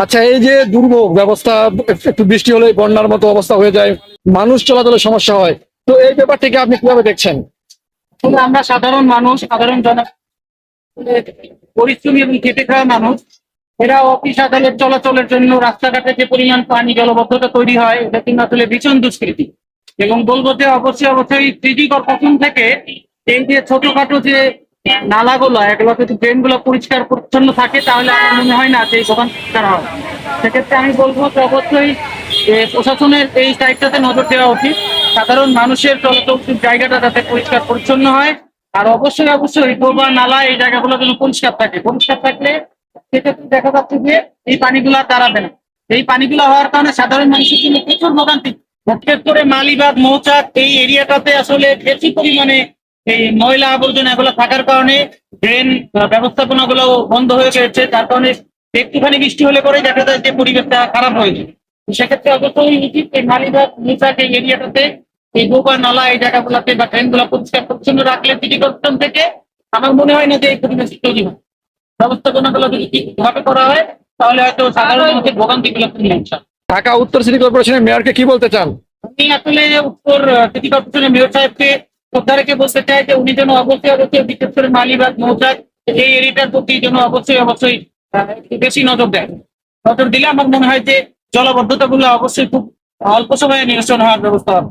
আচ্ছা, এই যে দুর্ভোগ ব্যবস্থা, একটু বৃষ্টি হলে বন্যার মতো অবস্থা হয়ে যায়, মানুষ চলাচলের সমস্যা হয়, তো এই ব্যাপারটিকে আপনি কিভাবে দেখছেন? আসলে আমরা সাধারণ মানুষ, সাধারণ জন, পরিশ্রমী এবং খেটে খাওয়া মানুষ, এরা অফিস আদালত চলাচলের জন্য রাস্তাঘাটে যে পরিমাণ পানি জলবদ্ধতা তৈরি হয়, এটা কিন্তু আসলে ভীষণ দুষ্কৃতি। এবং বলবো যে অবশ্যই অবশ্যই সিটি কর্পোরেশন থেকে এই যে ছোটখাটো যে নালাগুলো, এগুলো যদি ড্রেন গুলো পরিষ্কার পরিচ্ছন্ন থাকে, তাহলে আমার মনে হয় না যে এই দোকান পরিষ্কার হয়। সেক্ষেত্রে আমি বলবো যে অবশ্যই প্রশাসনের এই সাইডটাতে নজর দেওয়া উচিত, সাধারণ মানুষের চলাচল জায়গাটা যাতে পরিষ্কার পরিচ্ছন্ন হয়। আর অবশ্যই অবশ্যই ডোবা নালা এই জায়গাগুলো যেন পরিষ্কার থাকে, পরিষ্কার থাকলে সেক্ষেত্রে দেখা যাচ্ছে যে এই পানিগুলো আর দাঁড়াবে না। এই পানিগুলো হওয়ার কারণে সাধারণ মানুষের জন্য প্রচুর ভোগান্তি। বিশেষ করে মালিবাগ মৌচাক এই এরিয়াটাতে আসলে বেশি পরিমাণে এই ময়লা আবর্জনা এগুলো থাকার কারণে ড্রেন ব্যবস্থাপনা গুলো বন্ধ হয়ে গেছে, যার কারণে একটুখানি বৃষ্টি হলে পরে দেখা যায় যে পরিবেশটা খারাপ হয়ে যায়। সেক্ষেত্রে অবশ্যই উচিত এই মালিবাগ মৌচাক এই এরিয়াটাতে এই ডোবা নালা এই জায়গাগুলোতে বা ড্রেন গুলো পরিষ্কার পরিচ্ছন্ন রাখলে সিটি কর্পোরেশন থেকে আমার মনে হয় না যে এই পরিবেশ তৈরি হয়। ব্যবস্থাপনা গুলো যদি ঠিকভাবে করা হয়, তাহলে হয়তো সাধারণ মানুষের ভোগান্তি গুলো কমে যাচ্ছে। ঢাকা উত্তর সিটি কর্পোরেশনের মেয়রকে কি বলতে চান? আমি আসলে উত্তর সিটি কর্পোরেশনের মেয়র সাহেবকে শ্রদ্ধা রেখে বলতে চাই যে উনি যেন অবশ্যই অবশ্যই বিশেষ করে মালিবাগ মৌচাক এই এরিয়াটার প্রতি যেন অবশ্যই অবশ্যই একটু বেশি নজর দেয়। নজর দিলে আমার মনে হয় যে জলাবদ্ধতা গুলো অবশ্যই খুব অল্প সময়ে নিরসন হওয়ার ব্যবস্থা হবে।